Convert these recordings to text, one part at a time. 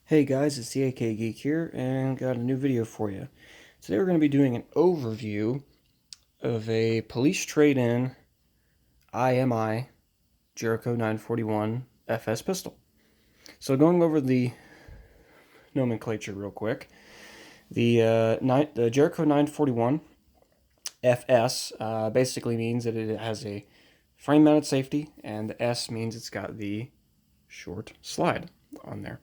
Hey guys, it's the AK Geek here, and got a new video for you. Today we're going to be doing an overview of a police trade-in IMI Jericho 941 FS pistol. So going over the nomenclature real quick, the Jericho 941 FS basically means that it has a frame-mounted safety, and the S means it's got the short slide on there.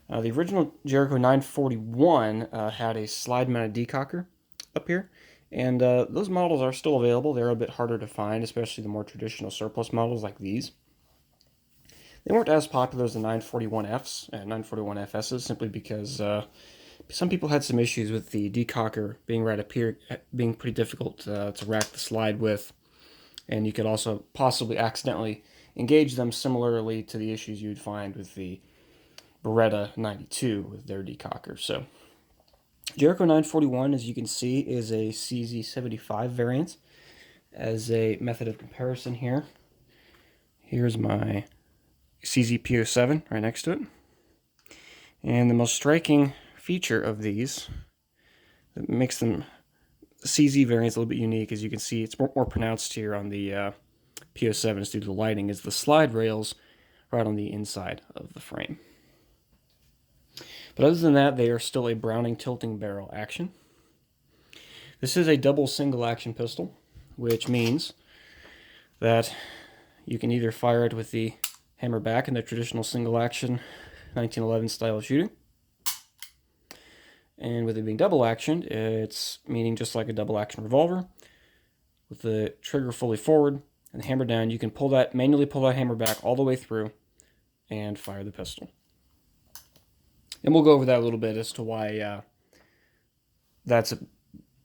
The original Jericho 941 had a slide-mounted decocker up here, and those models are still available. They're a bit harder to find, especially the more traditional surplus models like these. They weren't as popular as the 941Fs and 941FSs simply because some people had some issues with the decocker being right up here, being pretty difficult to rack the slide with, and you could also possibly accidentally engage them similarly to the issues you'd find with the Beretta 92 with their decocker. So Jericho 941, as you can see, is a CZ75 variant. As a method of comparison here, here's my CZ-P07 right next to it. And the most striking feature of these that makes them CZ variants a little bit unique, as you can see, it's more pronounced here on the P07s due to the lighting, is the slide rails right on the inside of the frame. But other than that, they are still a Browning tilting barrel action. This is a double single action pistol, which means that you can either fire it with the hammer back in the traditional single action 1911 style of shooting. And with it being double action, it's meaning just like a double action revolver. With the trigger fully forward and the hammer down, you can manually pull that hammer back all the way through and fire the pistol. And we'll go over that a little bit as to why that's a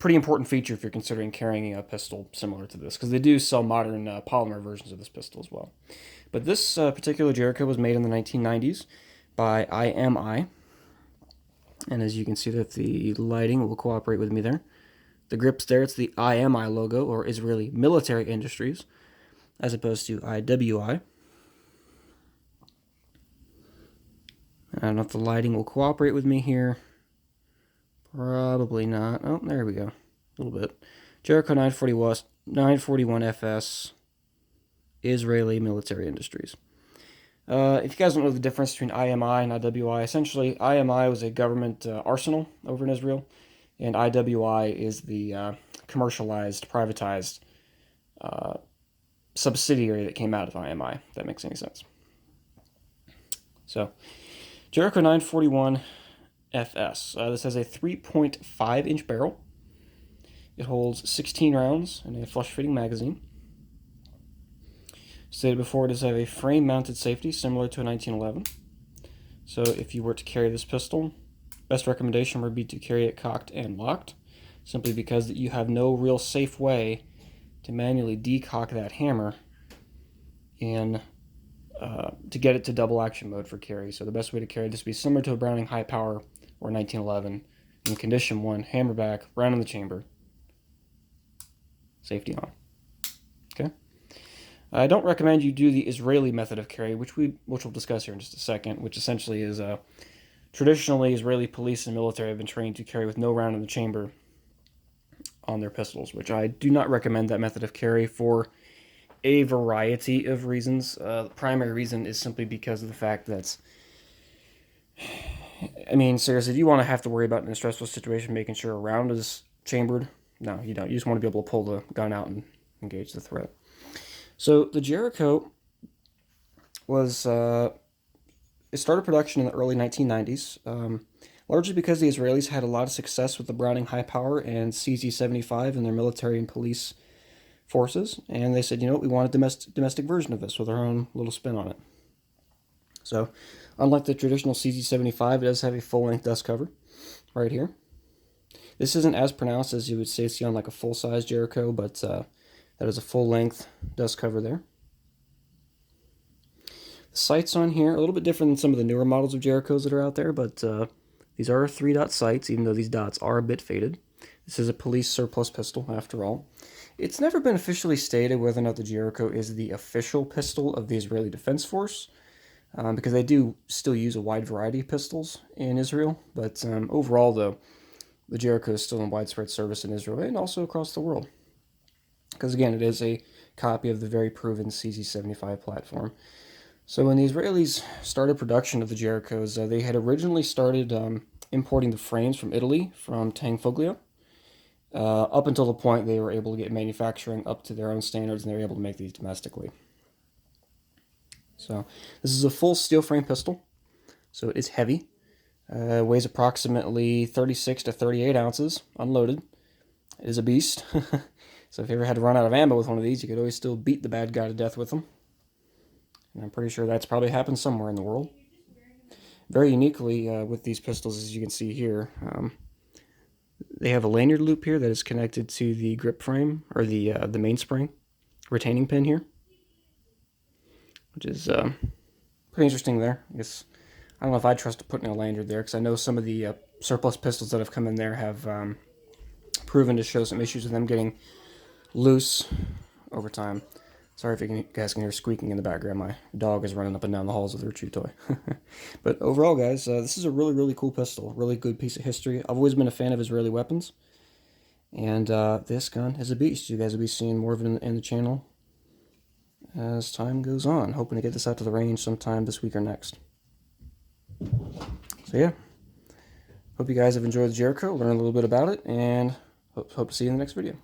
pretty important feature if you're considering carrying a pistol similar to this, because they do sell modern polymer versions of this pistol as well. But this particular Jericho was made in the 1990s by IMI. And as you can see that the lighting will cooperate with me there. The grips there, it's the IMI logo, or Israeli Military Industries, as opposed to IWI. I don't know if the lighting will cooperate with me here. Probably not. Oh, there we go. A little bit. Jericho 941 FS, Israeli Military Industries. If you guys don't know the difference between IMI and IWI, essentially IMI was a government arsenal over in Israel, and IWI is the commercialized, privatized subsidiary that came out of IMI, if that makes any sense. So, Jericho 941 FS. This has a 3.5 inch barrel. It holds 16 rounds in a flush-fitting magazine. Stated before, it does have a frame-mounted safety similar to a 1911. So if you were to carry this pistol, best recommendation would be to carry it cocked and locked, simply because you have no real safe way to manually decock that hammer and to get it to double action mode for carry. So the best way to carry this would be similar to a Browning high power or 1911 in condition 1, hammer back, round in the chamber, safety on. Okay. I don't recommend you do the Israeli method of carry, which we'll discuss here in just a second, which essentially is traditionally Israeli police and military have been trained to carry with no round in the chamber on their pistols, which I do not recommend that method of carry for a variety of reasons. The primary reason is simply because of the fact that, I mean, seriously, if you want to have to worry about in a stressful situation making sure a round is chambered, no, you don't. You just want to be able to pull the gun out and engage the threat. So the Jericho was, it started production in the early 1990s, largely because the Israelis had a lot of success with the Browning high power and CZ-75 in their military and police forces, and they said, you know what, we want a domestic version of this with our own little spin on it. So, unlike the traditional CZ-75, it does have a full-length dust cover right here. This isn't as pronounced as you would see on like a full-size Jericho, but that is a full-length dust cover there. The sights on here are a little bit different than some of the newer models of Jerichos that are out there, but these are 3-dot sights, even though these dots are a bit faded. This is a police surplus pistol, after all. It's never been officially stated whether or not the Jericho is the official pistol of the Israeli Defense Force. because they do still use a wide variety of pistols in Israel. But overall, though, the Jericho is still in widespread service in Israel and also across the world. Because again, it is a copy of the very proven CZ75 platform. So when the Israelis started production of the Jerichos, they had originally started importing the frames from Italy, from Tang Foglio, up until the point they were able to get manufacturing up to their own standards, and they were able to make these domestically. So this is a full steel frame pistol, so it is heavy. Weighs approximately 36 to 38 ounces, unloaded. It is a beast. So if you ever had to run out of ammo with one of these, you could always still beat the bad guy to death with them. And I'm pretty sure that's probably happened somewhere in the world. Very uniquely with these pistols, as you can see here, they have a lanyard loop here that is connected to the grip frame, or the mainspring retaining pin here, which is pretty interesting there. I guess I don't know if I'd trust putting a lanyard there, because I know some of the surplus pistols that have come in there have proven to show some issues with them getting loose over time. Sorry if you guys can hear squeaking in the background. My dog is running up and down the halls with her chew toy. But overall, guys, this is a really, really cool pistol. Really good piece of history. I've always been a fan of Israeli weapons. And this gun is a beast. You guys will be seeing more of it in the channel as time goes on. Hoping to get this out to the range sometime this week or next. So yeah, hope you guys have enjoyed the Jericho, learned a little bit about it, and hope to see you in the next video.